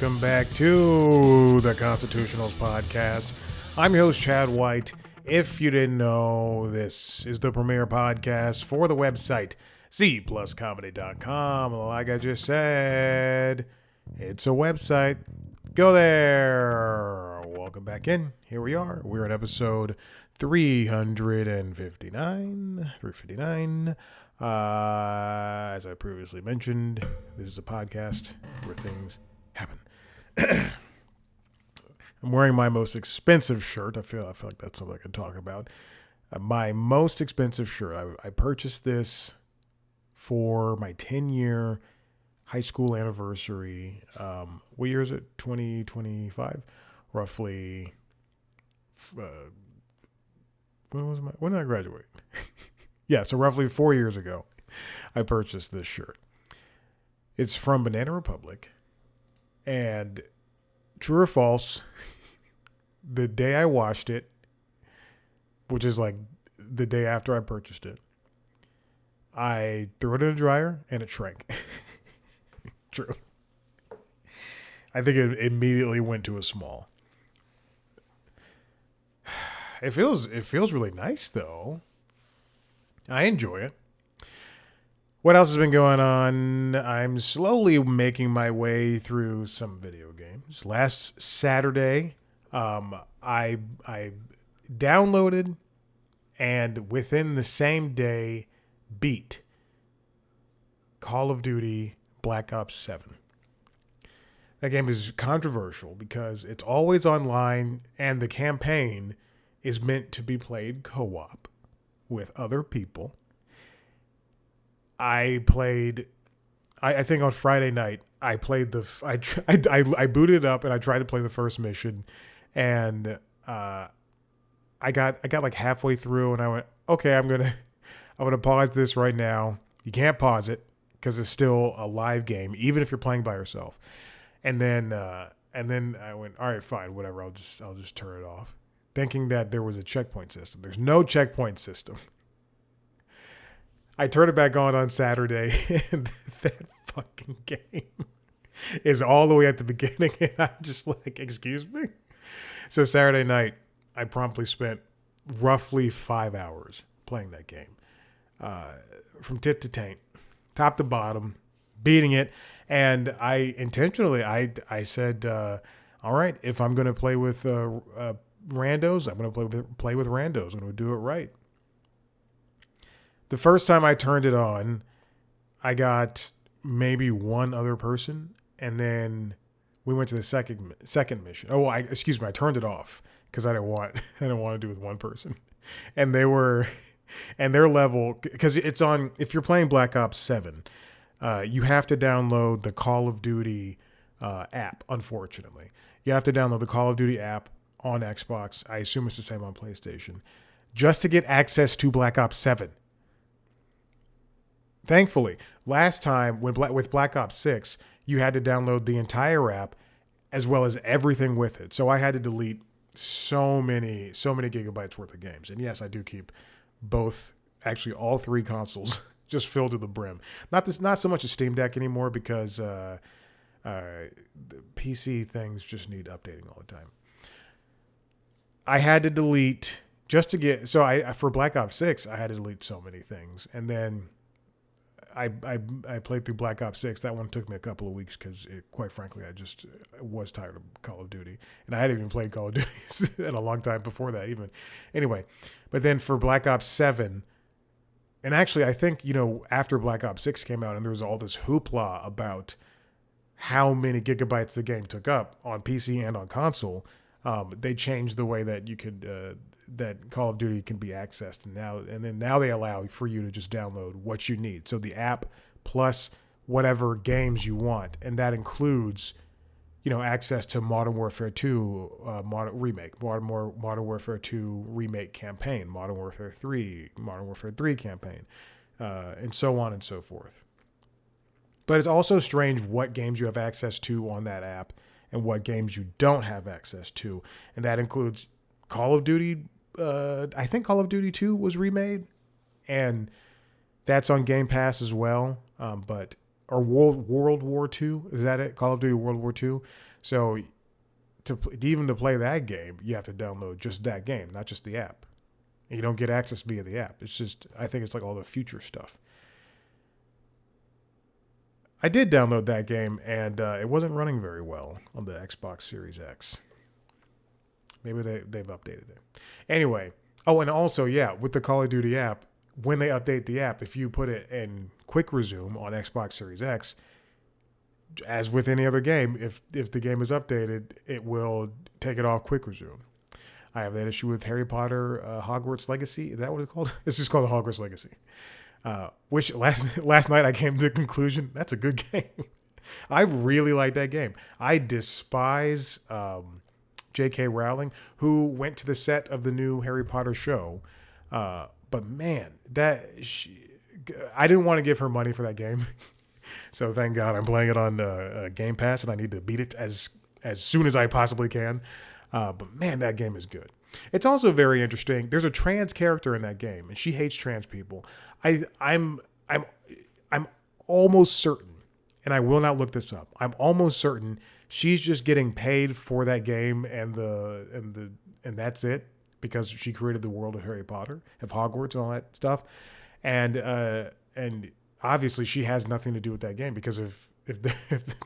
welcome back to the Constitutionals podcast. I'm your host, Chad White. If you didn't know, this is the premier podcast for the website, cpluscomedy.com. Like I just said, it's a website. Go there. Welcome back in. Here we are. We're at episode 359. As I previously mentioned, this is a podcast where things happen. I'm wearing my most expensive shirt. I feel like that's something I can talk about. My most expensive shirt. I purchased this for my 10-year high school anniversary. What year is it? 2025, roughly. When did I graduate? Yeah, so roughly 4 years ago, I purchased this shirt. It's from Banana Republic. And true or false, the day I washed it, which is like the day after I purchased it, I threw it in a dryer and it shrank. True. I think it immediately went to a small. It feels really nice though. I enjoy it. What else has been going on? I'm slowly making my way through some video games. Last Saturday, I downloaded and within the same day beat Call of Duty Black Ops 7. That game is controversial because it's always online and the campaign is meant to be played co-op with other people. I think on Friday night, I played I booted it up and I tried to play the first mission, and I got like halfway through and I went, okay, I'm gonna pause this right now. You can't pause it because it's still a live game, even if you're playing by yourself. And then I went, all right, fine, whatever. I'll just turn it off, thinking that there was a checkpoint system. There's no checkpoint system. I turned it back on Saturday, and that fucking game is all the way at the beginning, and I'm just like, excuse me? So Saturday night, I promptly spent roughly 5 hours playing that game. From tip to taint, top to bottom, beating it. And I intentionally, I said, all right, if I'm going to play with randos, I'm going to play with randos. I'm going to do it right. The first time I turned it on, I got maybe one other person, and then we went to the second mission. Oh, I turned it off because I didn't want to do it with one person, and their level, because it's on. If you're playing Black Ops 7, you have to download the Call of Duty app. Unfortunately, you have to download the Call of Duty app on Xbox. I assume it's the same on PlayStation, just to get access to Black Ops 7. Thankfully, last time with Black Ops 6, you had to download the entire app as well as everything with it. So I had to delete so many gigabytes worth of games. And yes, I do keep actually all three consoles just filled to the brim. Not so much a Steam Deck anymore because the PC things just need updating all the time. I had to delete just to get, for Black Ops 6, I had to delete so many things. And then I played through Black Ops 6. That one took me a couple of weeks because, quite frankly, I just was tired of Call of Duty. And I hadn't even played Call of Duty in a long time before that even. Anyway, but then for Black Ops 7, and actually I think, after Black Ops 6 came out and there was all this hoopla about how many gigabytes the game took up on PC and on console, they changed the way that you could that Call of Duty can be accessed, and now they allow for you to just download what you need. So the app plus whatever games you want, and that includes, access to Modern Warfare 2 remake, Modern Warfare 2 remake campaign, Modern Warfare 3 campaign, and so on and so forth. But it's also strange what games you have access to on that app and what games you don't have access to. And that includes Call of Duty. I think Call of Duty 2 was remade, and that's on Game Pass as well. But or World War II. Is that it? Call of Duty World War II. So to play that game, you have to download just that game, not just the app. And you don't get access via the app. It's just, I think it's like all the future stuff. I did download that game, and it wasn't running very well on the Xbox Series X. Maybe they've updated it. Anyway, and also, yeah, with the Call of Duty app, when they update the app, if you put it in Quick Resume on Xbox Series X, as with any other game, if the game is updated, it will take it off Quick Resume. I have that issue with Harry Potter Hogwarts Legacy. Is that what it's called? It's just called Hogwarts Legacy. Which last night I came to the conclusion that's a good game. I really like that game. I despise J.K. Rowling, who went to the set of the new Harry Potter show. But man, I didn't want to give her money for that game. So thank God I'm playing it on Game Pass, and I need to beat it as soon as I possibly can. But man, that game is good. It's also very interesting. There's a trans character in that game, and she hates trans people. I'm almost certain, and I will not look this up. I'm almost certain she's just getting paid for that game and that's it, because she created the world of Harry Potter, of Hogwarts, and all that stuff. And obviously she has nothing to do with that game, because if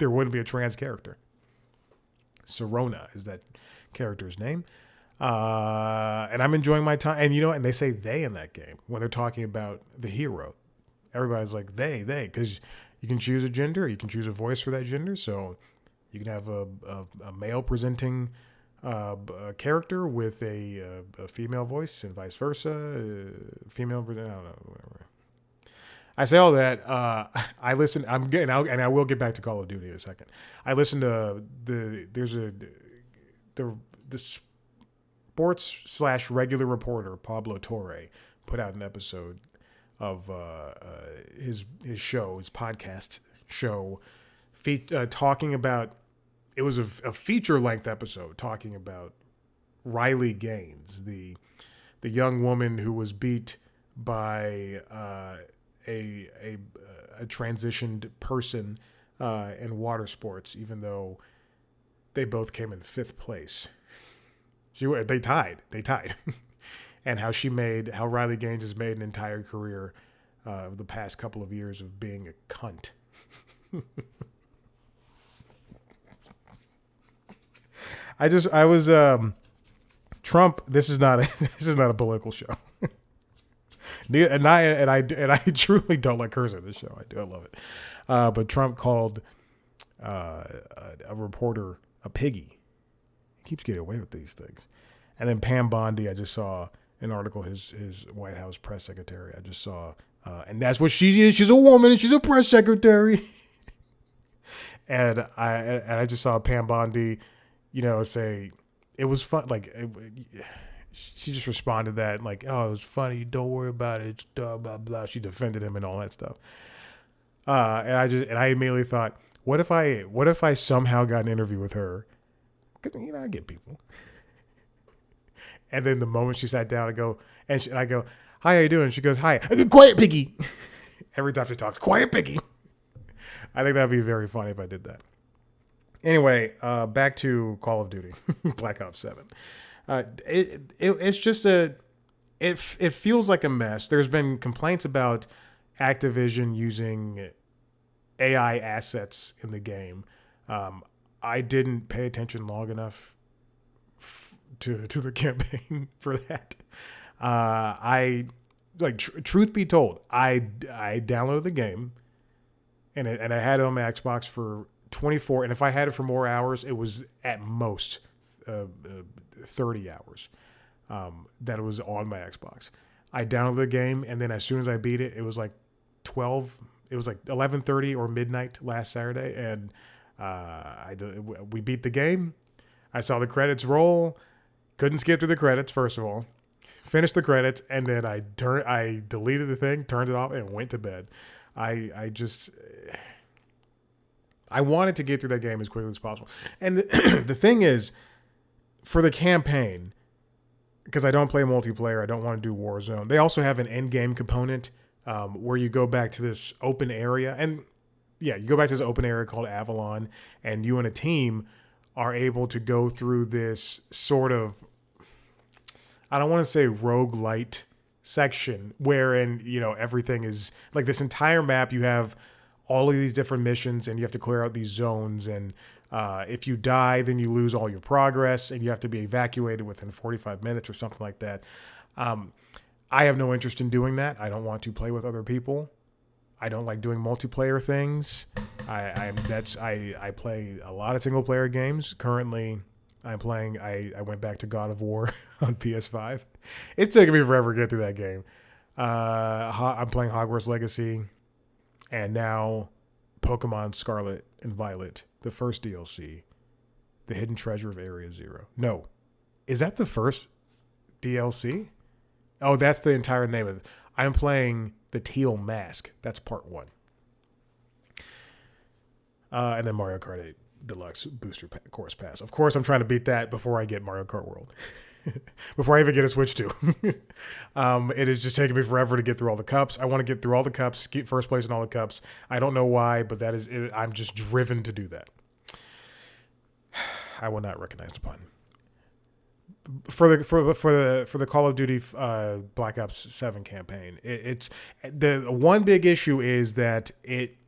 there wouldn't be a trans character. Serona is that character's name. And I'm enjoying my time. And and they say they in that game when they're talking about the hero. Everybody's like they, because you can choose a gender, you can choose a voice for that gender. So you can have a male presenting character with a female voice, and vice versa. Female, I don't know, whatever. I say all that. I listen. And I will get back to Call of Duty in a second. I listen to the sports/regular reporter Pablo Torre put out an episode of his podcast show, talking about. It was a feature length episode talking about Riley Gaines, the young woman who was beat by a transitioned person in water sports, even though they both came in 5th place. They tied, and how Riley Gaines has made an entire career of the past couple of years of being a cunt. Trump. This is not a political show. And I truly don't like cursing in this show. I love it. But Trump called a reporter a piggy. He keeps getting away with these things. And then Pam Bondi, I just saw an article, his White House press secretary. I just saw, and that's what she is. She's a woman and she's a press secretary. and I just saw Pam Bondi, say it was fun. Like she just responded that like, oh, it was funny. Don't worry about it. Blah, blah, blah. She defended him and all that stuff. And I immediately thought, what if I somehow got an interview with her? Because I get people. And then the moment she sat down, I go, hi, how you doing? She goes, hi. I go, quiet piggy. Every time she talks, quiet piggy. I think that'd be very funny if I did that. Anyway, back to Call of Duty, Black Ops 7. It's just it feels like a mess. There's been complaints about Activision using AI assets in the game. I didn't pay attention long enough to the campaign for that. Truth be told, I downloaded the game and I had it on my Xbox for 24, and if I had it for more hours, it was at most 30 hours that it was on my Xbox. I downloaded the game, and then as soon as I beat it, it was like 12. It was like 11:30 or midnight last Saturday, and we beat the game. I saw the credits roll. Couldn't skip through the credits, first of all. Finished the credits, and then I deleted the thing, turned it off, and went to bed. I wanted to get through that game as quickly as possible. And the thing is, for the campaign, because I don't play multiplayer, I don't want to do Warzone. They also have an end game component where you go back to this open area. And you go back to this open area called Avalon, and you and a team are able to go through this sort of, I don't want to say roguelite section wherein, everything is like this entire map. You have all of these different missions and you have to clear out these zones. And if you die, then you lose all your progress and you have to be evacuated within 45 minutes or something like that. I have no interest in doing that. I don't want to play with other people. I don't like doing multiplayer things. I play a lot of single player games. Currently, I went back to God of War on PS5. It's taken me forever to get through that game. I'm playing Hogwarts Legacy, and now Pokemon Scarlet and Violet, the first DLC, The Hidden Treasure of Area Zero. No, is that the first DLC? Oh, that's the entire name of it. I'm playing the Teal Mask. That's part 1. And then Mario Kart 8 Deluxe Booster Course Pass. Of course, I'm trying to beat that before I get Mario Kart World. Before I even get a Switch 2. It is just taking me forever to get through all the cups. I want to get through all the cups, get first place in all the cups. I don't know why, but that is it. I'm just driven to do that. I will not recognize the pun. For the Call of Duty Black Ops 7 campaign, it's the one big issue is that it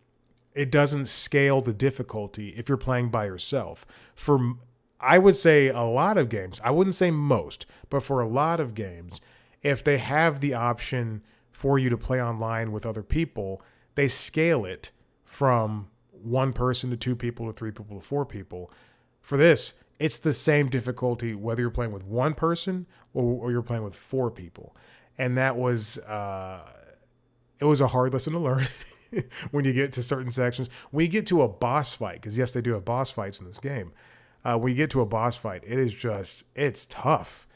doesn't scale the difficulty if you're playing by yourself. I would say a lot of games, I wouldn't say most, but for a lot of games, if they have the option for you to play online with other people, they scale it from 1 person to 2 people to 3 people to 4 people. For this, it's the same difficulty whether you're playing with 1 person or you're playing with 4 people. And that was, it was a hard lesson to learn when you get to certain sections. When you get to a boss fight, because yes, they do have boss fights in this game. When you get to a boss fight, it's tough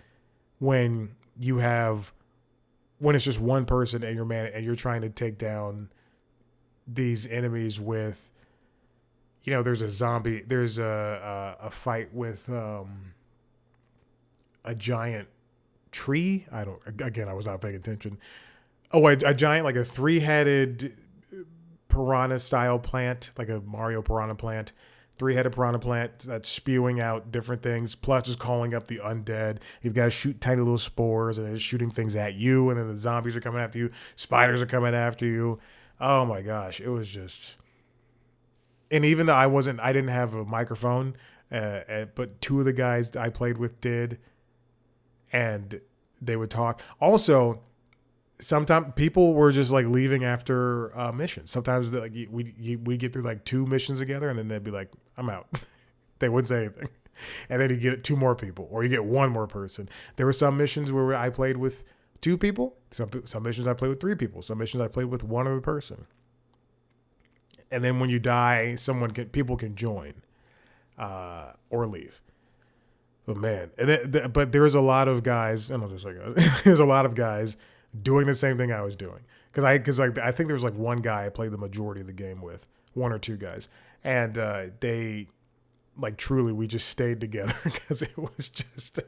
when it's just 1 person and you're trying to take down these enemies with, there's a fight with a giant tree. I was not paying attention. Oh, a giant, like a 3-headed piranha style plant, like a Mario piranha plant, 3-headed piranha plant that's spewing out different things, plus is calling up the undead. You've got to shoot tiny little spores and it's shooting things at you, and then the zombies are coming after you, spiders are coming after you. Oh my gosh, it was just... And even though I didn't have a microphone, but 2 of the guys I played with did, and they would talk. Also, sometimes people were just like leaving after missions. Sometimes we get through like 2 missions together, and then they'd be like, "I'm out." They wouldn't say anything, and then you get 2 more people, or you get 1 more person. There were some missions where I played with 2 people. Some missions I played with 3 people. Some missions I played with 1 other person. And then when you die, people can join or leave. But man, but there's a lot of guys. There's a lot of guys doing the same thing I was doing because I think there was like 1 guy I played the majority of the game with, 1 or 2 guys, and they like truly we just stayed together because it was just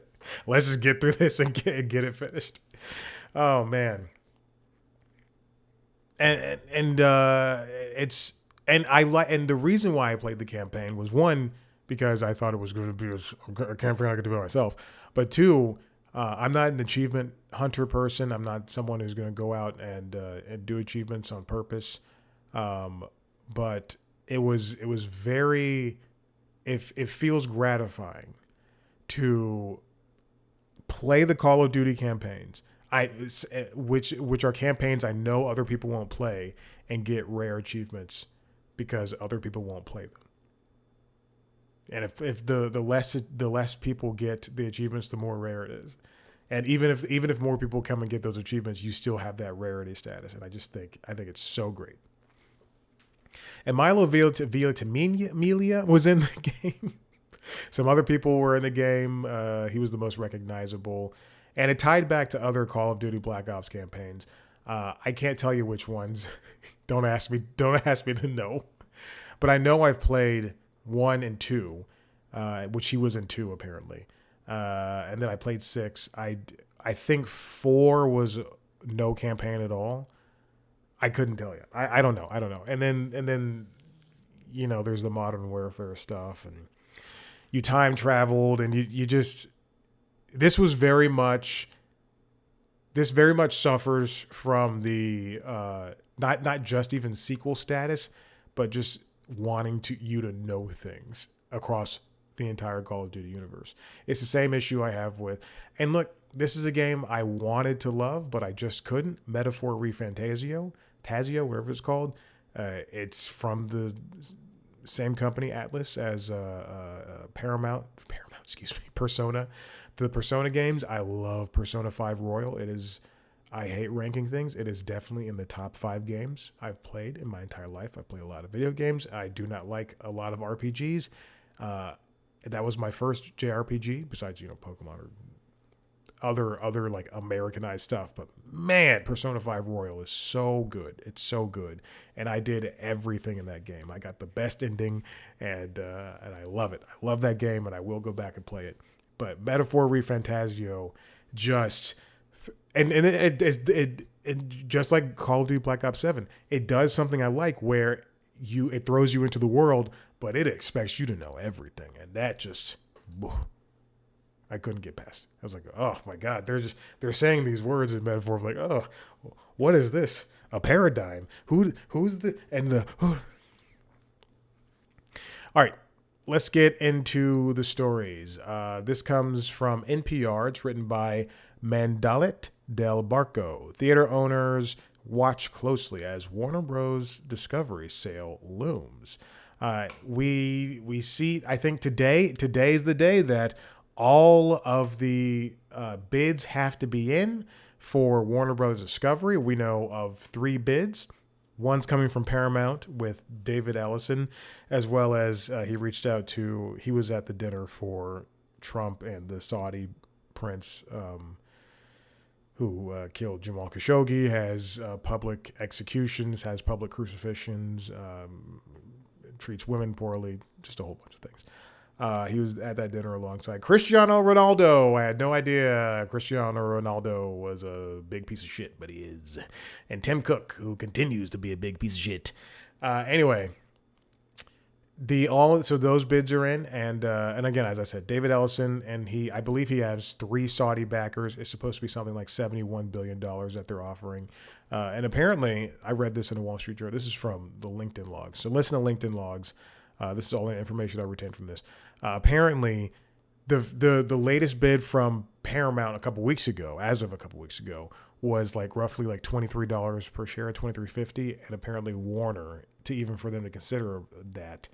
let's just get through this and get it finished. Oh man, and it's. And the reason why I played the campaign was 1, because I thought it was going to be a campaign I could do by myself. But 2, I'm not an achievement hunter person. I'm not someone who's going to go out and do achievements on purpose. But it feels gratifying to play the Call of Duty campaigns, which are campaigns I know other people won't play, and get rare achievements because other people won't play them. And if the less people get the achievements, the more rare it is. And even if more people come and get those achievements, you still have that rarity status. And I think it's so great. And Milo Ventimiglia was in the game. Some other people were in the game. He was the most recognizable, and it tied back to other Call of Duty Black Ops campaigns. I can't tell you which ones. Don't ask me to know. But I know I've played 1 and 2, which he was in 2 apparently. And then I played 6. I think 4 was no campaign at all. I couldn't tell you. I don't know. And then there's the modern warfare stuff, and you time traveled, and you just, this very much suffers from the not just even sequel status, but just wanting you to know things across the entire Call of Duty universe. It's the same issue I have with, and look, this is a game I wanted to love, but I just couldn't. Metaphor Refantasio, Tazio, whatever it's called. It's from the same company, Atlas, as Paramount, Persona. The Persona games, I love Persona 5 Royal. I hate ranking things. It is definitely in the top 5 games I've played in my entire life. I've played a lot of video games. I do not like a lot of RPGs. That was my first JRPG, besides, Pokemon or other like Americanized stuff. But man, Persona 5 Royal is so good. It's so good. And I did everything in that game. I got the best ending, and I love it. I love that game, and I will go back and play it. But Metaphor Refantasio just, and it just like Call of Duty Black Ops 7, it does something I like where it throws you into the world, but it expects you to know everything. And that just, I couldn't get past. I was like, oh my God, they're saying these words in Metaphor. I'm like, oh, what is this? A paradigm? Who's the, and the, who? All right. Let's get into the stories. This comes from NPR. It's written by Mandalit Del Barco. Theater owners watch closely as Warner Bros. Discovery sale looms. We see, I think today's the day that all of the bids have to be in for Warner Bros. Discovery. We know of 3 bids. One's coming from Paramount with David Ellison, as well as he was at the dinner for Trump and the Saudi prince who killed Jamal Khashoggi, has public executions, has public crucifixions, treats women poorly, just a whole bunch of things. He was at that dinner alongside Cristiano Ronaldo. I had no idea Cristiano Ronaldo was a big piece of shit, but he is. And Tim Cook, who continues to be a big piece of shit. Anyway, so those bids are in, and again, as I said, David Ellison, and I believe he has 3 Saudi backers. It's supposed to be something like $71 billion that they're offering. And apparently, I read this in the Wall Street Journal. This is from the LinkedIn logs. So listen to LinkedIn logs. This is all the information I retained from this. Apparently, the latest bid from Paramount as of a couple weeks ago, was like roughly like $23 per share, $23.50, and apparently Warner, for them to consider that,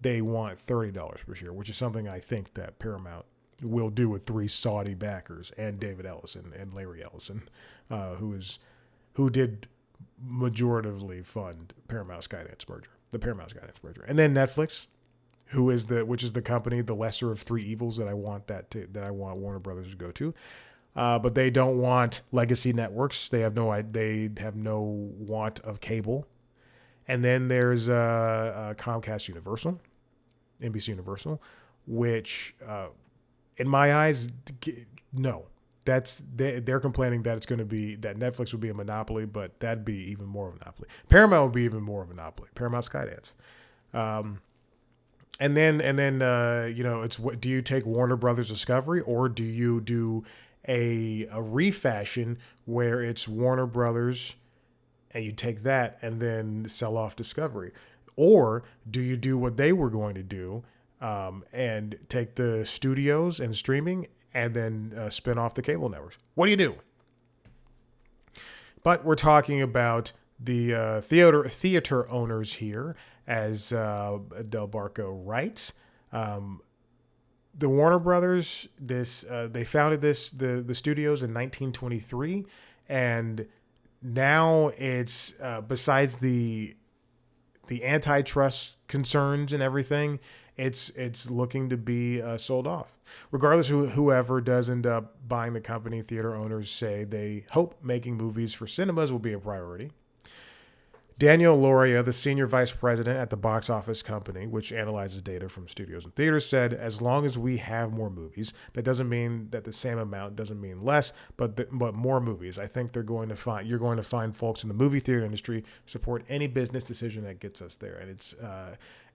they want $30 per share, which is something I think that Paramount will do with 3 Saudi backers and David Ellison and Larry Ellison, who did majoritively fund the Paramount Skydance merger. And then Netflix, which is the company, the lesser of 3 evils that I want Warner Brothers to go to. But they don't want legacy networks. They have no want of cable. And then there's Comcast Universal, NBC Universal, which in my eyes, no. They're complaining that it's going to be that Netflix would be a monopoly, but that'd be even more of a monopoly. Paramount would be even more of a monopoly. Paramount Skydance, and then it's what do you take Warner Brothers Discovery, or do you do a refashion where it's Warner Brothers and you take that and then sell off Discovery, or do you do what they were going to do and take the studios and streaming and then spin off the cable networks? What do you do? But we're talking about the theater owners here, as Del Barco writes. The Warner Brothers, they founded the studios in 1923, and now it's besides the antitrust concerns and everything, it's looking to be sold off. Regardless of whoever does end up buying the company, theater owners say they hope making movies for cinemas will be a priority. Daniel Loria, the senior vice president at the box office company, which analyzes data from studios and theaters, said, as long as we have more movies, that doesn't mean that the same amount doesn't mean less, but more movies. I think you're going to find folks in the movie theater industry support any business decision that gets us there.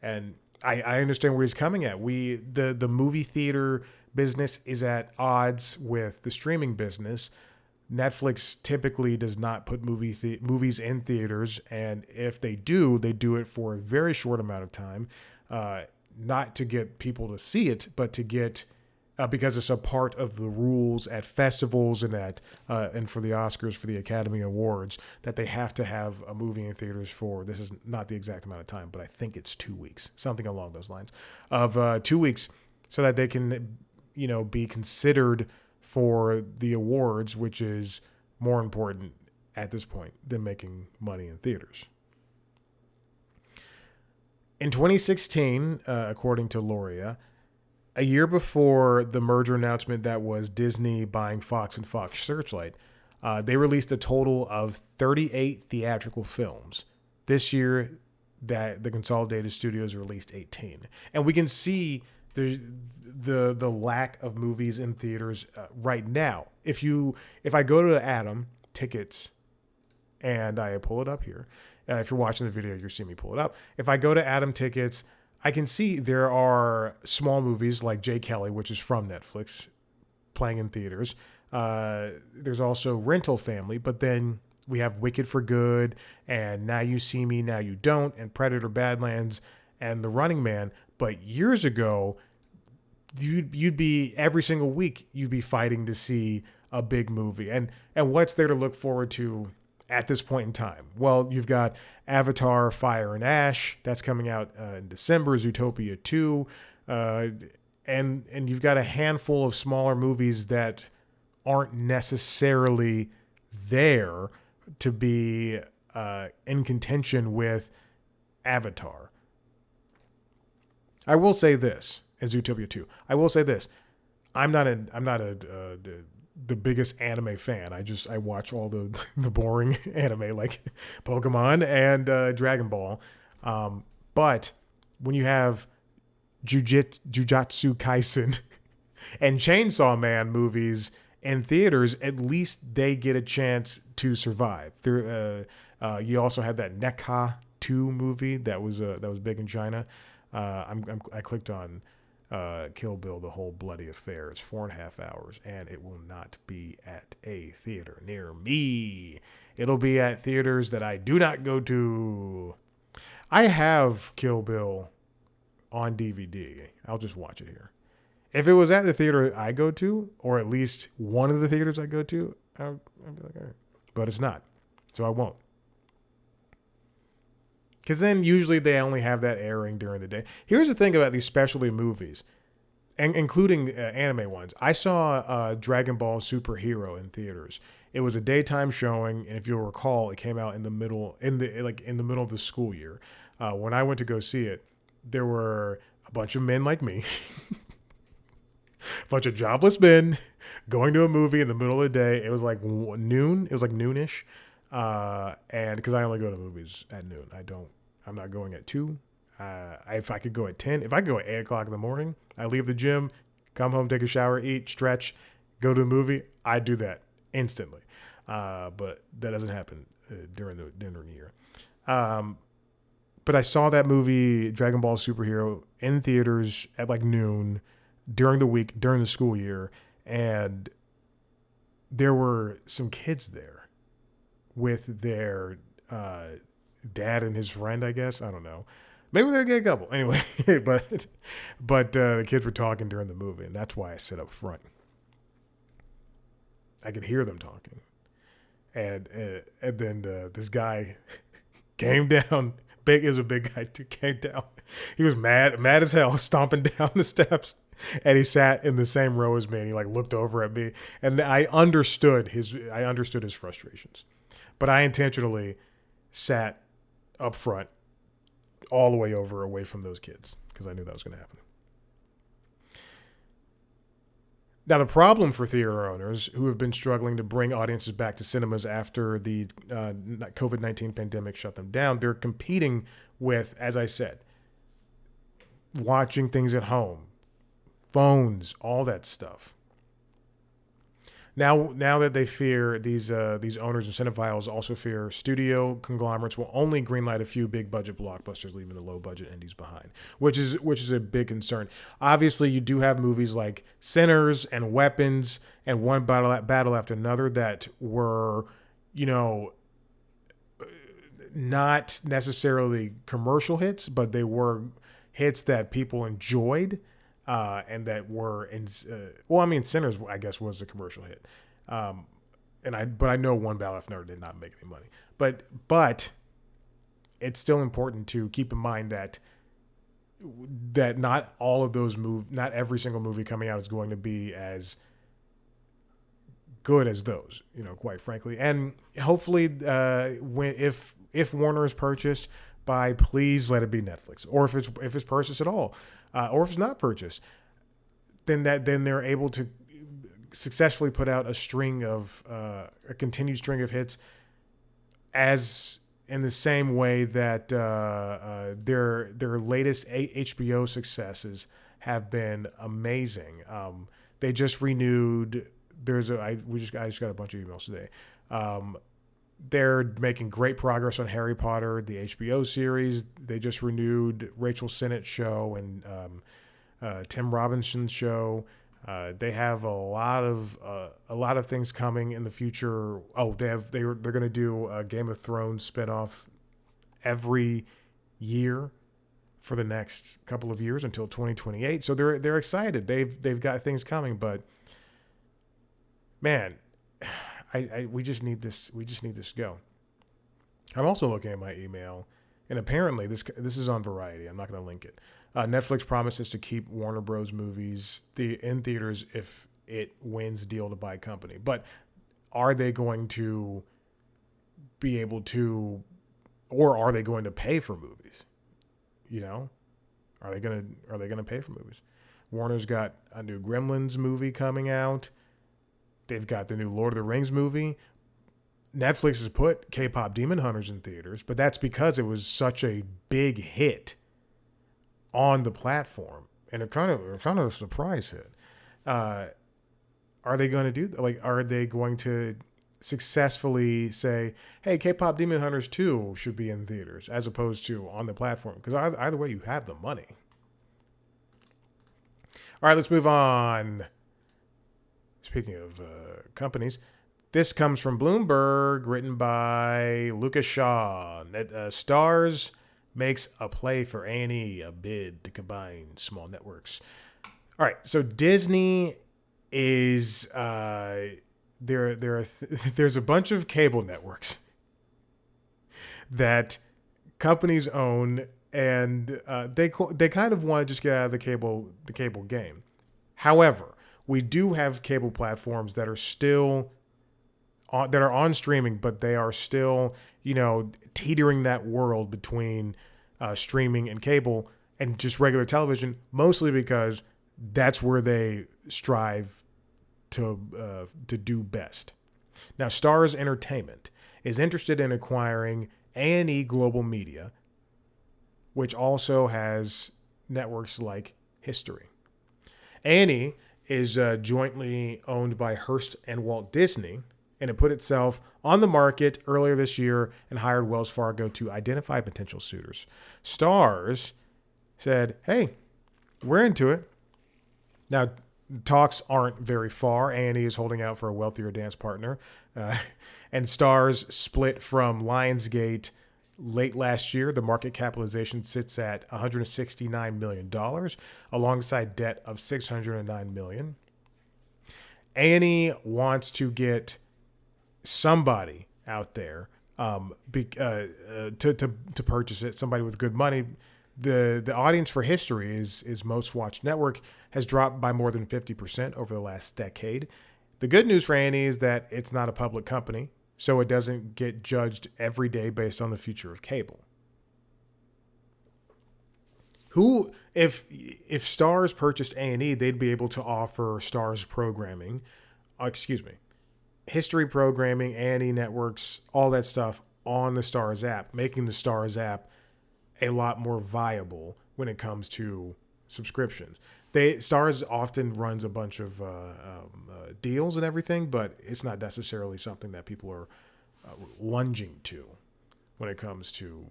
And I understand where he's coming at. The movie theater business is at odds with the streaming business. Netflix typically does not put movies in theaters, and if they do it for a very short amount of time, not to get people to see it, but to get because it's a part of the rules at festivals and and for the Oscars, for the Academy Awards, that they have to have a movie in theaters for, this is not the exact amount of time, but I think it's 2 weeks, something along those lines, of 2 weeks, so that they can, be considered for the awards, which is more important at this point than making money in theaters. In 2016, according to Loria, a year before the merger announcement that was Disney buying Fox and Fox Searchlight, they released a total of 38 theatrical films. This year, that the consolidated studios released 18. And we can see the lack of movies in theaters right now. If I go to Atom Tickets and I pull it up here, if you're watching the video, you'll see me pull it up. If I go to Atom Tickets, I can see there are small movies like Jay Kelly, which is from Netflix, playing in theaters. There's also Rental Family, but then we have Wicked for Good and Now You See Me, Now You Don't, and Predator Badlands and The Running Man. But years ago, you'd be every single week you'd be fighting to see a big movie. And what's there to look forward to at this point in time? Well, you've got Avatar, Fire and Ash, that's coming out in December, Zootopia 2, and you've got a handful of smaller movies that aren't necessarily there to be in contention with Avatar. I will say this, in Zootopia 2. I will say this. I'm not the biggest anime fan. I watch all the boring anime like Pokemon and Dragon Ball. But when you have Jujutsu Kaisen and Chainsaw Man movies in theaters, at least they get a chance to survive. You also had that Nekka 2 movie that was big in China. I clicked on Kill Bill, The Whole Bloody Affair. It's 4.5 hours, and it will not be at a theater near me. It'll be at theaters that I do not go to. I have Kill Bill on DVD. I'll just watch it here. If it was at the theater I go to, or at least one of the theaters I go to, I'd be like, all right. But it's not, so I won't. Because then usually they only have that airing during the day. Here's the thing about these specialty movies, and including anime ones. I saw Dragon Ball Super Hero in theaters. It was a daytime showing, and if you'll recall, it came out in the middle of the school year. When I went to go see it, there were a bunch of men like me, a bunch of jobless men going to a movie in the middle of the day. It was like noon. It was like noonish. And because I only go to movies at noon, I'm not going at 2. If I could go at 10, if I could go at 8 o'clock in the morning, I leave the gym, come home, take a shower, eat, stretch, go to a movie. I do that instantly. But that doesn't happen during the year. But I saw that movie, Dragon Ball Superhero, in theaters at like noon during the week, during the school year. And there were some kids there with their dad and his friend, I guess. I don't know. Maybe they're a gay couple. Anyway, but the kids were talking during the movie, and that's why I sit up front. I could hear them talking. And then this guy came down. Big is a big guy too. Came down. He was mad as hell, stomping down the steps. And he sat in the same row as me, and he like looked over at me, and I understood his frustrations, but I intentionally sat up front, all the way away from those kids, because I knew that was going to happen. Now, the problem for theater owners who have been struggling to bring audiences back to cinemas after the COVID-19 pandemic shut them down, they're competing with, as I said, watching things at home, phones, all that stuff. Now that they fear these owners and cinephiles also fear studio conglomerates will only greenlight a few big budget blockbusters, leaving the low budget indies behind, which is a big concern. Obviously, you do have movies like Sinners and Weapons and One Battle After Another that were, not necessarily commercial hits, but they were hits that people enjoyed. And that were Sinners, I guess, was a commercial hit. But I know One Battle After Another did not make any money. But it's still important to keep in mind that not all of those not every single movie coming out is going to be as good as those, quite frankly. And hopefully, if Warner is purchased by, please let it be Netflix, or if it's purchased at all. Or if it's not purchased, then they're able to successfully put out a continued string of hits, as in the same way that their latest HBO successes have been amazing. They just renewed. I just got a bunch of emails today. They're making great progress on Harry Potter, the HBO series. They just renewed Rachel Sennett's show and Tim Robinson's show. They have a lot of things coming in the future. Oh, they're going to do a Game of Thrones spinoff every year for the next couple of years until 2028. So they're excited. They've got things coming, but man, we just need this. We just need this to go. I'm also looking at my email, and apparently this is on Variety. I'm not going to link it. Netflix promises to keep Warner Bros. Movies in theaters if it wins deal to buy company. But are they going to be able to, or are they going to pay for movies? Are they going to pay for movies? Warner's got a new Gremlins movie coming out. They've got the new Lord of the Rings movie. Netflix has put K-pop Demon Hunters in theaters, but that's because it was such a big hit on the platform, and it kind of a surprise hit. Are they going to are they going to successfully say, hey, K-pop Demon Hunters 2 should be in theaters as opposed to on the platform? Because either way, you have the money. All right, let's move on. Speaking of companies, this comes from Bloomberg, written by Lucas Shaw. Starz makes a play for A&E, a bid to combine small networks. All right, so Disney is there's a bunch of cable networks that companies own, and they kind of want to just get out of the cable game. However, we do have cable platforms that are still on streaming, but they are still, teetering that world between streaming and cable and just regular television, mostly because that's where they strive to do best. Now, Starz Entertainment is interested in acquiring A&E Global Media, which also has networks like History. A&E is jointly owned by Hearst and Walt Disney, and it put itself on the market earlier this year and hired Wells Fargo to identify potential suitors. Starz said, hey, we're into it. Now, talks aren't very far. A&E is holding out for a wealthier dance partner. And Starz split from Lionsgate late last year. The market capitalization sits at $169 million, alongside debt of $609 million. A&E wants to get somebody out there to purchase it, somebody with good money. The audience for History is most watched network has dropped by more than 50% over the last decade. The good news for A&E is that it's not a public company, so it doesn't get judged every day based on the future of cable. Who, if Starz purchased A&E, they'd be able to offer Starz programming, history programming, A&E networks, all that stuff on the Starz app, making the Starz app a lot more viable when it comes to subscriptions. Starz often runs a bunch of deals and everything, but it's not necessarily something that people are lunging to when it comes to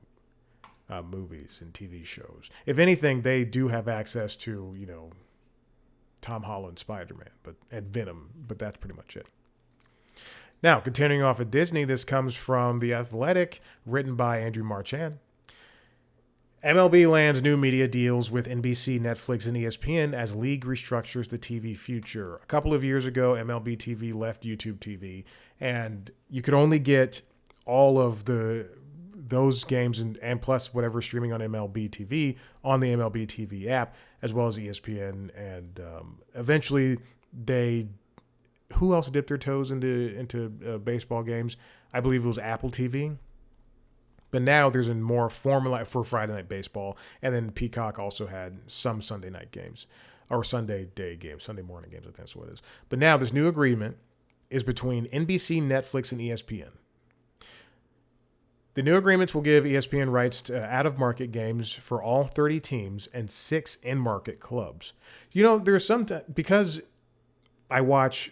movies and TV shows. If anything, they do have access to, Tom Holland Spider-Man and Venom, but that's pretty much it. Now, continuing off at Disney, this comes from The Athletic, written by Andrew Marchand. MLB lands new media deals with NBC, Netflix, and ESPN as league restructures the TV future. A couple of years ago, MLB TV left YouTube TV, and you could only get all of those games and plus whatever streaming on MLB TV on the MLB TV app, as well as ESPN. And eventually, who else dipped their toes into baseball games? I believe it was Apple TV. But now there's a more formula for Friday Night Baseball, and then Peacock also had some Sunday night games, or Sunday day games, Sunday morning games, I think that's what it is. But now this new agreement is between NBC, Netflix, and ESPN. The new agreements will give ESPN rights to out-of-market games for all 30 teams and 6 in-market clubs. There's because I watch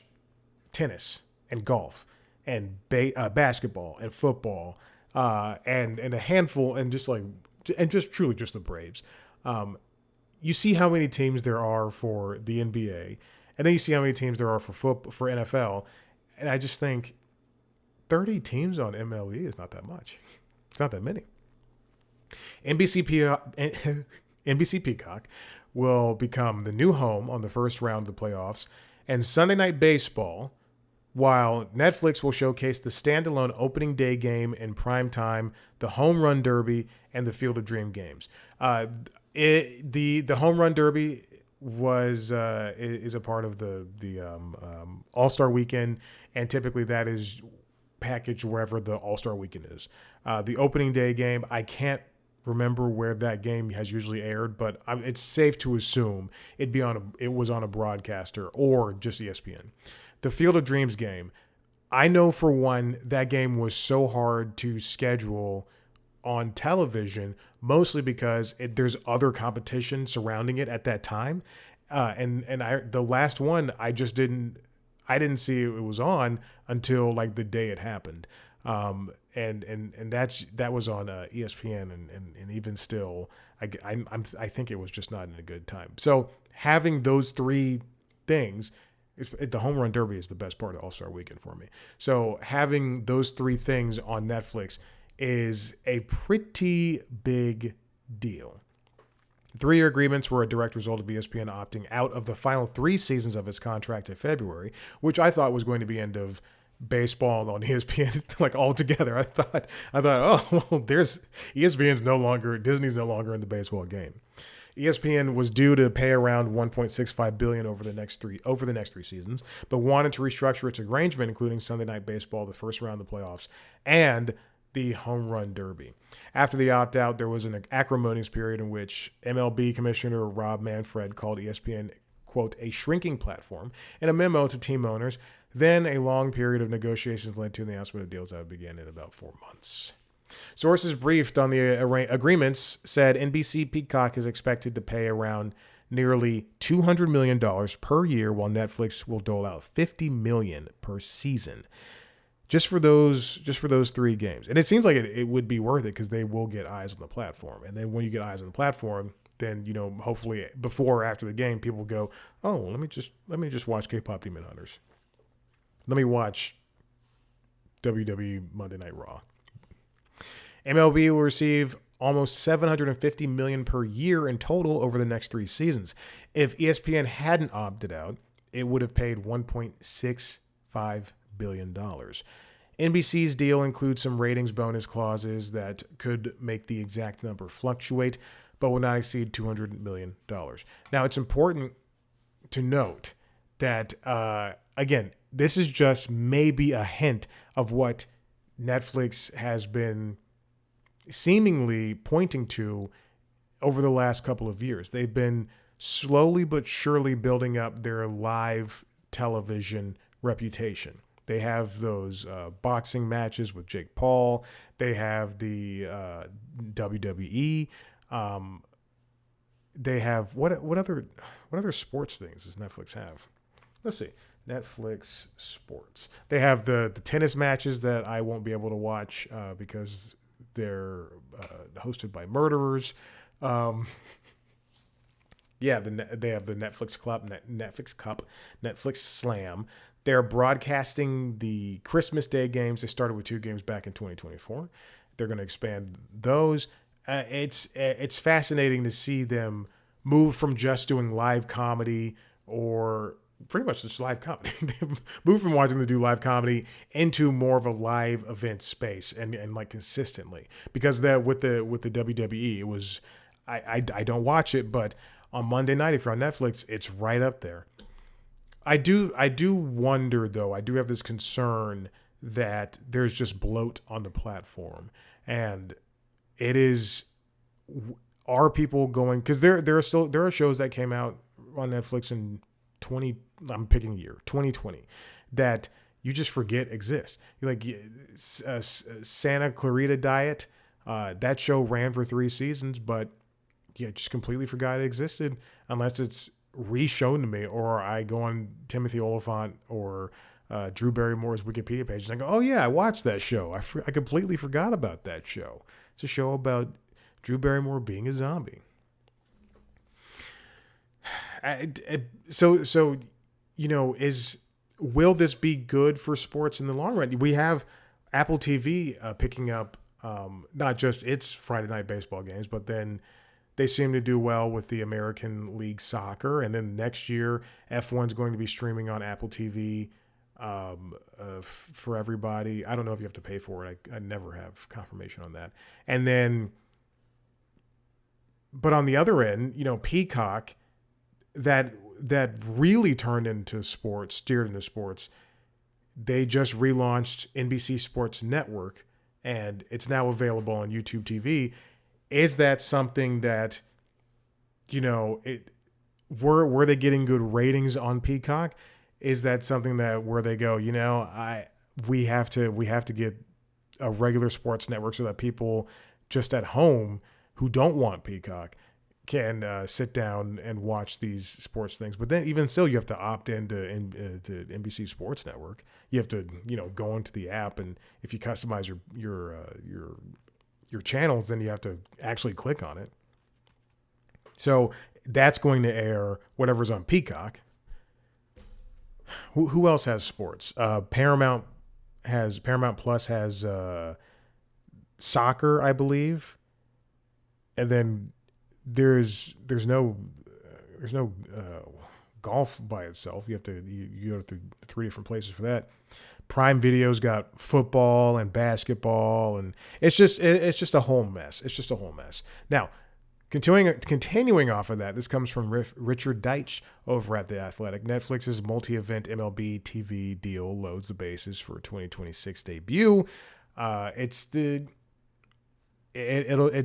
tennis and golf and basketball and football, and a handful, and just truly just the Braves. You see how many teams there are for the NBA, and then you see how many teams there are for NFL, and I just think 30 teams on MLB is not that much. It's not that many. NBC Peacock will become the new home on the first round of the playoffs, and Sunday Night Baseball, while Netflix will showcase the standalone opening day game in prime time, the Home Run Derby, and the Field of Dream games. The Home Run Derby is a part of the All-Star Weekend, and typically that is packaged wherever the All-Star Weekend is. The opening day game, I can't remember where that game has usually aired, but it's safe to assume it was on a broadcaster or just ESPN. The Field of Dreams game, I know for one, that game was so hard to schedule on television, mostly because there's other competition surrounding it at that time. The last one, I didn't see it was on until like the day it happened. And that was on ESPN, and even still, I think it was just not in a good time. So having those three things, the Home Run Derby is the best part of All-Star Weekend for me. So having those three things on Netflix is a pretty big deal. 3-year agreements were a direct result of ESPN opting out of the final 3 seasons of its contract in February, which I thought was going to be end of baseball on ESPN like altogether. I thought, oh, well, Disney's no longer in the baseball game. ESPN was due to pay around $1.65 billion over the next 3 seasons, but wanted to restructure its arrangement, including Sunday Night Baseball, the first round of the playoffs, and the Home Run Derby. After the opt-out, there was an acrimonious period in which MLB Commissioner Rob Manfred called ESPN, quote, a shrinking platform in a memo to team owners. Then a long period of negotiations led to the announcement of deals that would begin in about 4 months. Sources briefed on the agreements said NBC Peacock is expected to pay around nearly $200 million per year, while Netflix will dole out $50 million per season. Just for those 3 games. And it seems like it would be worth it because they will get eyes on the platform. And then when you get eyes on the platform, then, hopefully before or after the game, people go, oh, let me just watch K-Pop Demon Hunters. Let me watch WWE Monday Night Raw. MLB will receive almost $750 million per year in total over the next 3 seasons. If ESPN hadn't opted out, it would have paid $1.65 billion. NBC's deal includes some ratings bonus clauses that could make the exact number fluctuate, but will not exceed $200 million. Now, it's important to note that, again, this is just maybe a hint of what Netflix has been seemingly pointing to over the last couple of years. They've been slowly but surely building up their live television reputation. They have those boxing matches with Jake Paul. They have the WWE. They have what other sports things does Netflix have? Let's see. Netflix sports. They have the tennis matches that I won't be able to watch because they're hosted by murderers. Yeah, they have the Netflix Club, Netflix Cup, Netflix Slam. They're broadcasting the Christmas Day games. They started with 2 games back in 2024. They're going to expand those. It's fascinating to see them move from just doing live comedy or pretty much just live comedy. They move from wanting to do live comedy into more of a live event space and like consistently. Because with the WWE, it was I don't watch it, but on Monday night, if you're on Netflix, it's right up there. I do wonder though. I do have this concern that there's just bloat on the platform, and it is. Are people going? Because there are shows that came out on Netflix in 20. I'm picking a year, 2020, that you just forget exist. Like Santa Clarita Diet. That show ran for 3 seasons, but yeah, just completely forgot it existed unless it's re-shown to me, or I go on Timothy Oliphant or Drew Barrymore's Wikipedia page and I go, oh yeah, I watched that show. I completely forgot about that show. It's a show about Drew Barrymore being a zombie. So will this be good for sports in the long run? We have Apple TV picking up not just its Friday night baseball games, but then they seem to do well with the American League Soccer. And then next year, F1 is going to be streaming on Apple TV for everybody. I don't know if you have to pay for it. I never have confirmation on that. And then, but on the other end, Peacock, that really turned into sports, steered into sports. They just relaunched NBC Sports Network, and it's now available on YouTube TV. Is that something that, were they getting good ratings on Peacock? Is that something that where they go, we have to get a regular sports network so that people just at home who don't want Peacock can sit down and watch these sports things. But then even still, you have to opt into to NBC Sports Network. You have to, go into the app, and if you customize your channels, then you have to actually click on it. So that's going to air whatever's on Peacock. Who else has sports? Paramount Plus has soccer, I believe, and then there's no golf by itself. You go to 3 different places for that. Prime Video's got football and basketball, and it's just a whole mess. It's just a whole mess. Now, continuing off of that, this comes from Richard Deitch over at The Athletic. Netflix's multi-event MLB TV deal loads the bases for a 2026 debut. It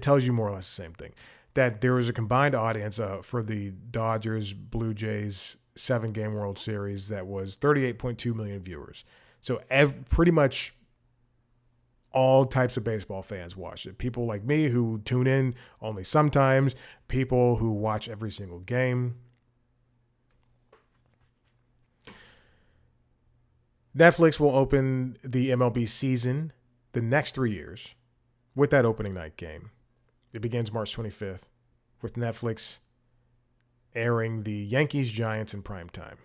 tells you more or less the same thing, that there was a combined audience for the Dodgers Blue Jays 7-game World Series that was 38.2 million viewers. So pretty much all types of baseball fans watched it. People like me who tune in only sometimes, people who watch every single game. Netflix will open the MLB season the next 3 years with that opening night game. It begins March 25th with Netflix airing the Yankees-Giants in prime time.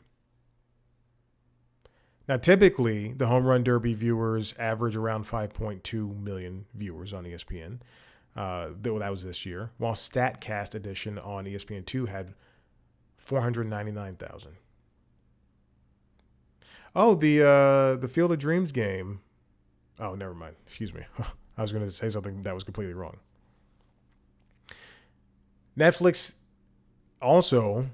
Now, typically, the Home Run Derby viewers average around 5.2 million viewers on ESPN. That was this year, while StatCast edition on ESPN2 had 499,000. Oh, the Field of Dreams game. Oh, never mind. Excuse me. I was going to say something that was completely wrong. Netflix also,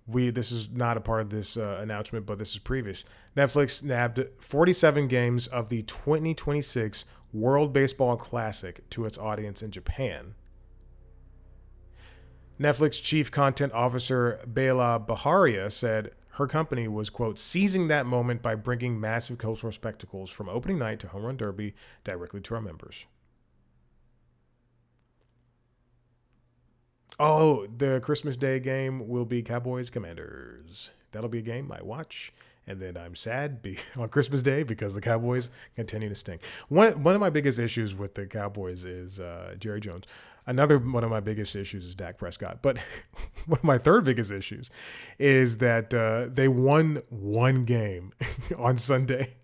this is not a part of this announcement, but this is previous. Netflix nabbed 47 games of the 2026 World Baseball Classic to its audience in Japan. Netflix chief content officer Bela Baharia said her company was, quote, seizing that moment by bringing massive cultural spectacles from opening night to Home Run Derby directly to our members. Oh, the Christmas Day game will be Cowboys Commanders. That'll be a game I watch. And then I'm sad on Christmas Day because the Cowboys continue to stink. One of my biggest issues with the Cowboys is Jerry Jones. Another one of my biggest issues is Dak Prescott. But one of my third biggest issues is that they won one game on Sunday.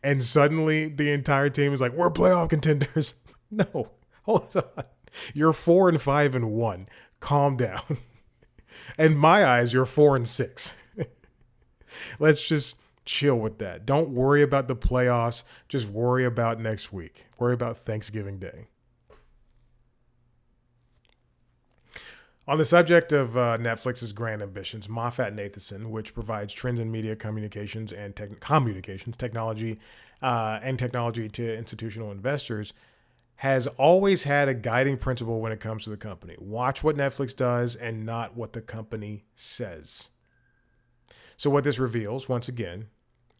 And suddenly the entire team is like, we're playoff contenders. No, hold on. You're 4-5-1. Calm down. In my eyes, you're 4-6. Let's just chill with that. Don't worry about the playoffs. Just worry about next week. Worry about Thanksgiving Day. On the subject of Netflix's grand ambitions, MoffAtNathanson, which provides trends in media communications and technology to institutional investors, has always had a guiding principle when it comes to the company. Watch what Netflix does and not what the company says. So what this reveals, once again,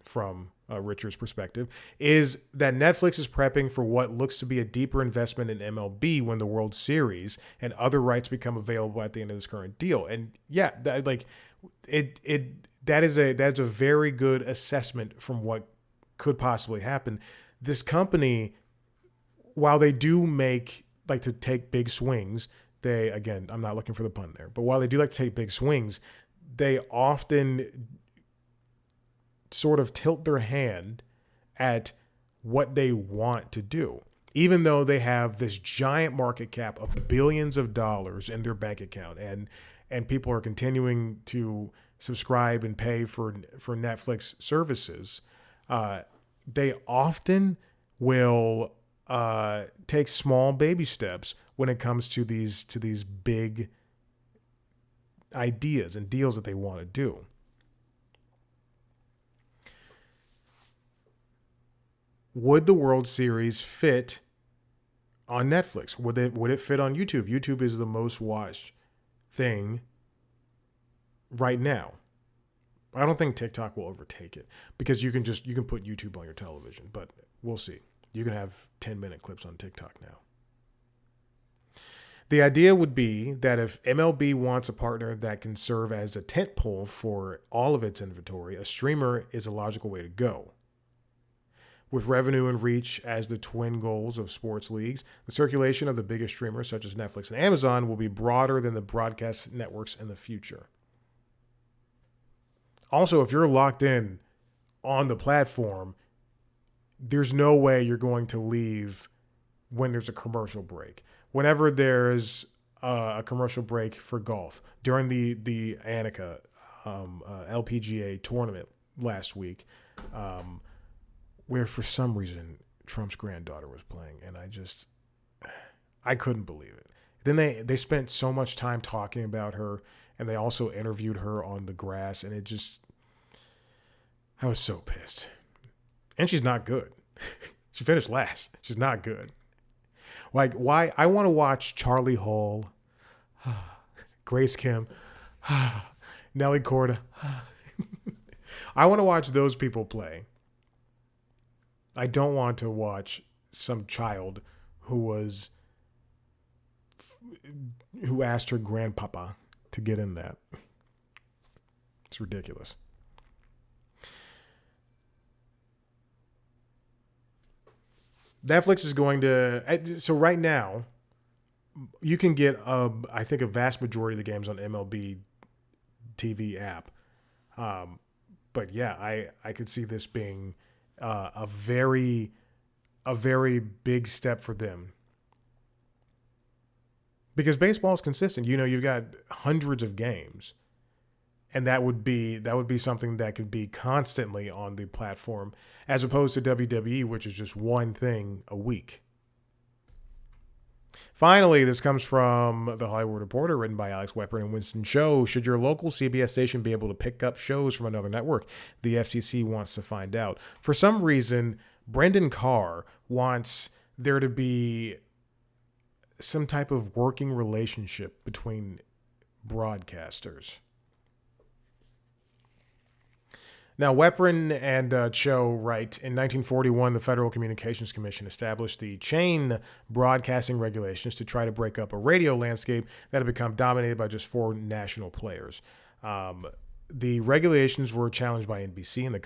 from Richard's perspective, is that Netflix is prepping for what looks to be a deeper investment in MLB when the World Series and other rights become available at the end of this current deal. And yeah, that's a very good assessment from what could possibly happen. This company, while they do like to take big swings, I'm not looking for the pun there, but while they do like to take big swings, they often sort of tilt their hand at what they want to do, even though they have this giant market cap of billions of dollars in their bank account, and people are continuing to subscribe and pay for Netflix services. They often will take small baby steps when it comes to these big ideas and deals that they want to do. Would the World Series fit on Netflix? Would it fit on YouTube? YouTube is the most watched thing right now. I don't think TikTok will overtake it because you can put YouTube on your television, but we'll see. You can have 10-minute clips on TikTok now. The idea would be that if MLB wants a partner that can serve as a tentpole for all of its inventory, a streamer is a logical way to go. With revenue and reach as the twin goals of sports leagues, the circulation of the biggest streamers such as Netflix and Amazon will be broader than the broadcast networks in the future. Also, if you're locked in on the platform, there's no way you're going to leave when there's a commercial break. Whenever there's a commercial break for golf, during the Annika LPGA tournament last week, where for some reason Trump's granddaughter was playing, and I couldn't believe it. Then they spent so much time talking about her, and they also interviewed her on the grass, and I was so pissed. And she's not good. She finished last. She's not good. Like, why? I want to watch Charlie Hall, Grace Kim, Nelly Corda. I want to watch those people play. I don't want to watch some child who asked her grandpapa to get in that. It's ridiculous. Netflix is going to... So right now, you can get, I think, a vast majority of the games on MLB TV app. But yeah, I could see this being a very big step for them. Because baseball is consistent. You know, you've got hundreds of games. And that would be something that could be constantly on the platform, as opposed to WWE, which is just one thing a week. Finally, this comes from The Hollywood Reporter, written by Alex Wepper and Winston Cho. Should your local CBS station be able to pick up shows from another network? The FCC wants to find out. For some reason, Brendan Carr wants there to be some type of working relationship between broadcasters. Now, Weprin and Cho write, in 1941, the Federal Communications Commission established the chain broadcasting regulations to try to break up a radio landscape that had become dominated by just 4 national players. The regulations were challenged by NBC and the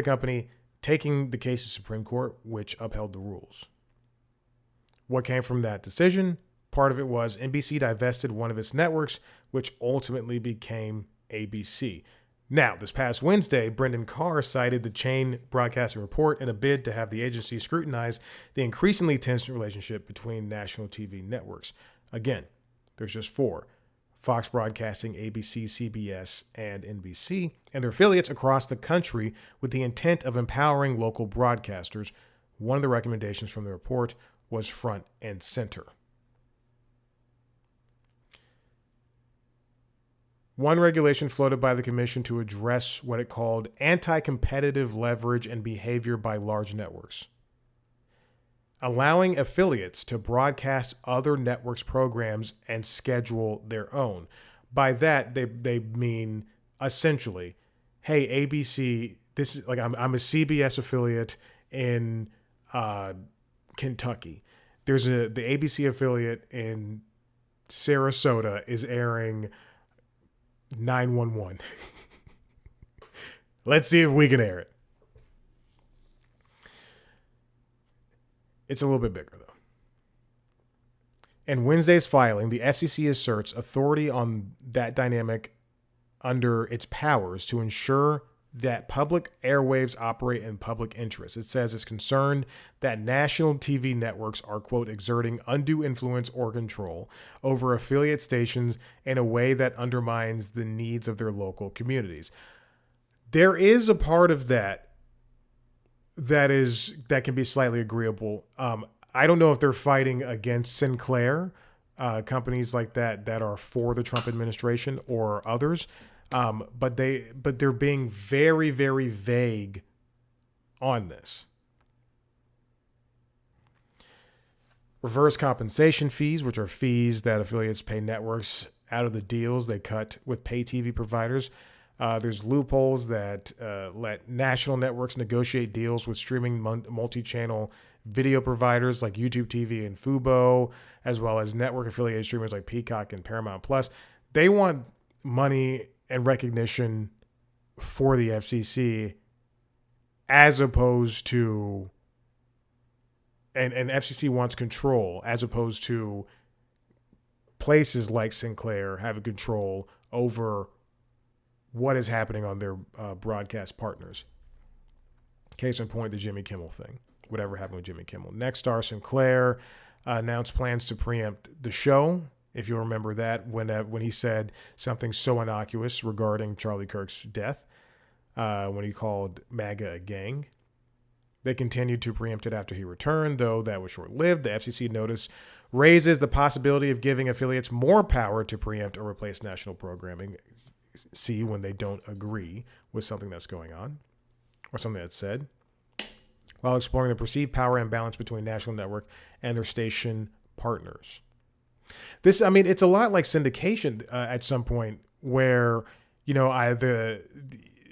company taking the case to Supreme Court, which upheld the rules. What came from that decision? Part of it was NBC divested one of its networks, which ultimately became ABC. Now, this past Wednesday, Brendan Carr cited the chain broadcasting report in a bid to have the agency scrutinize the increasingly tense relationship between national TV networks. Again, there's just 4: Fox Broadcasting, ABC, CBS, and NBC, and their affiliates across the country, with the intent of empowering local broadcasters. One of the recommendations from the report was front and center. One regulation floated by the commission to address what it called anti-competitive leverage and behavior by large networks, allowing affiliates to broadcast other networks' programs and schedule their own. By that, they mean essentially, hey, ABC, this is like I'm a CBS affiliate in Kentucky. There's the ABC affiliate in Sarasota is airing 911. Let's see if we can air it. It's a little bit bigger, though. In Wednesday's filing, the FCC asserts authority on that dynamic under its powers to ensure that public airwaves operate in public interest. It says it's concerned that national TV networks are, quote, exerting undue influence or control over affiliate stations in a way that undermines the needs of their local communities. There is a part of that can be slightly agreeable. I don't know if they're fighting against Sinclair, companies like that are for the Trump administration or others. But they're being very, very vague on this. Reverse compensation fees, which are fees that affiliates pay networks out of the deals they cut with pay TV providers. There's loopholes that let national networks negotiate deals with streaming multi-channel video providers like YouTube TV and Fubo, as well as network affiliated streamers like Peacock and Paramount Plus. They want money and recognition for the FCC, as opposed to, and FCC wants control, as opposed to places like Sinclair having control over what is happening on their broadcast partners. Case in point, the Jimmy Kimmel thing. Whatever happened with Jimmy Kimmel. Nexstar Sinclair announced plans to preempt the show. If you'll remember that, when he said something so innocuous regarding Charlie Kirk's death, when he called MAGA a gang. They continued to preempt it after he returned, though that was short-lived. The FCC notice raises the possibility of giving affiliates more power to preempt or replace national programming. See, when they don't agree with something that's going on or something that's said, while exploring the perceived power imbalance between national network and their station partners. This, I mean, it's a lot like syndication at some point where, the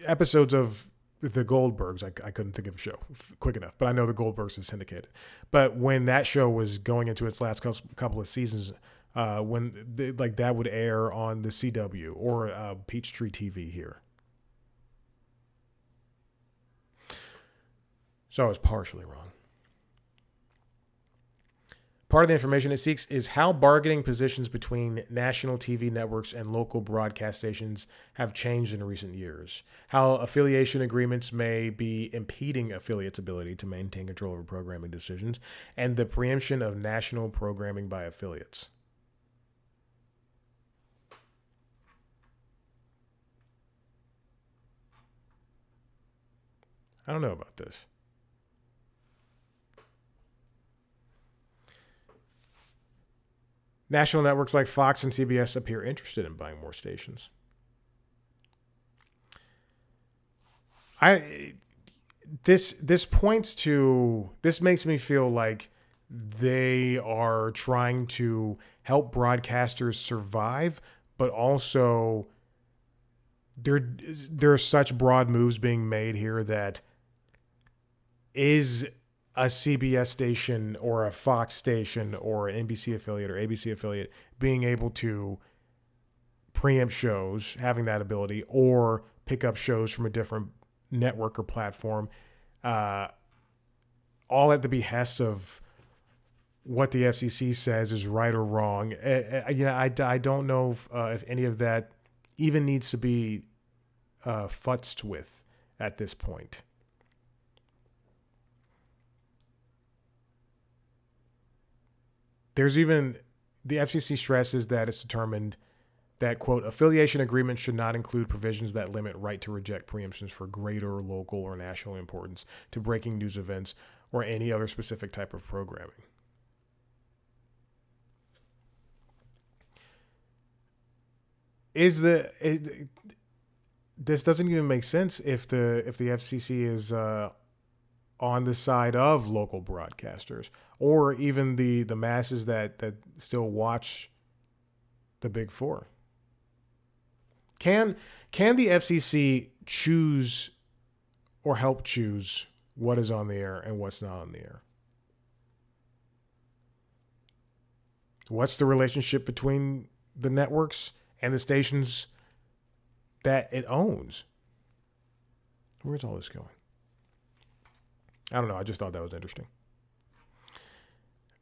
episodes of the Goldbergs, I couldn't think of a show quick enough, but I know the Goldbergs is syndicated. But when that show was going into its last couple of seasons, that would air on the CW or Peachtree TV here. So I was partially wrong. Part of the information it seeks is how bargaining positions between national TV networks and local broadcast stations have changed in recent years, how affiliation agreements may be impeding affiliates' ability to maintain control over programming decisions, and the preemption of national programming by affiliates. I don't know about this. National networks like Fox and CBS appear interested in buying more stations. This makes me feel like they are trying to help broadcasters survive but also there are such broad moves being made here that is a CBS station or a Fox station or an NBC affiliate or ABC affiliate being able to preempt shows, having that ability, or pick up shows from a different network or platform, all at the behest of what the FCC says is right or wrong. I don't know if any of that even needs to be futzed with at this point. There's even, the FCC stresses that it's determined that, quote, affiliation agreements should not include provisions that limit right to reject preemptions for greater local or national importance to breaking news events or any other specific type of programming. This doesn't even make sense if the FCC is on the side of local broadcasters or even the masses that still watch the Big Four. Can the FCC choose or help choose what is on the air and what's not on the air? What's the relationship between the networks and the stations that it owns? Where's all this going? I don't know. I just thought that was interesting.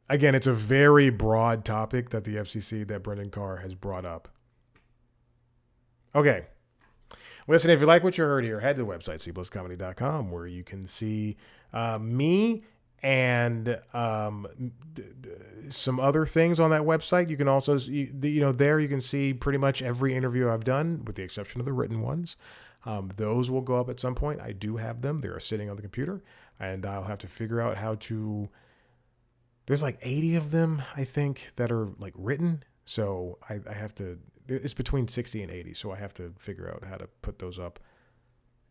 Again, it's a very broad topic that the FCC, that Brendan Carr has brought up. Okay. Listen, if you like what you heard here, head to the website, cpluscomedy.com, where you can see me and some other things on that website. You can also, there you can see pretty much every interview I've done, with the exception of the written ones. Those will go up at some point. I do have them. They're sitting on the computer, and I'll have to figure out how to. There's like 80 of them, I think, that are like written. So I have to. It's between 60 and 80. So I have to figure out how to put those up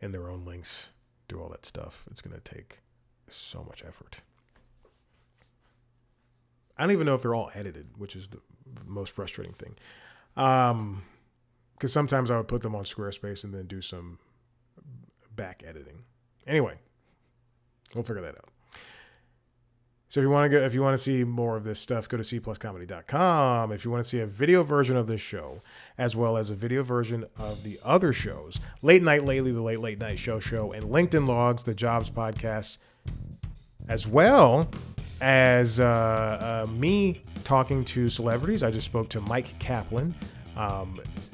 in their own links, do all that stuff. It's going to take so much effort. I don't even know if they're all edited, which is the most frustrating thing. Because sometimes I would put them on Squarespace and then do some back editing. Anyway, we'll figure that out. So if you want to see more of this stuff, go to cpluscomedy.com. If you want to see a video version of this show, as well as a video version of the other shows, Late Night Lately, the Late Night Show, and LinkedIn Logs, the Jobs podcast, as well as me talking to celebrities. I just spoke to Mike Kaplan.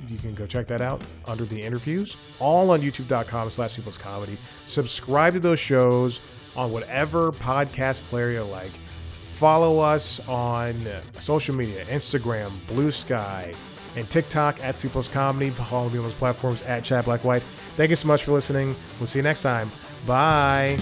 You can go check that out under the interviews, all on youtube.com/cpluscomedy. Subscribe to those shows on whatever podcast player you like. Follow us on social media, Instagram, Blue Sky, and TikTok at cpluscomedy. Follow me on those platforms at Chad Black White. Thank you so much for listening. We'll see you next time. Bye.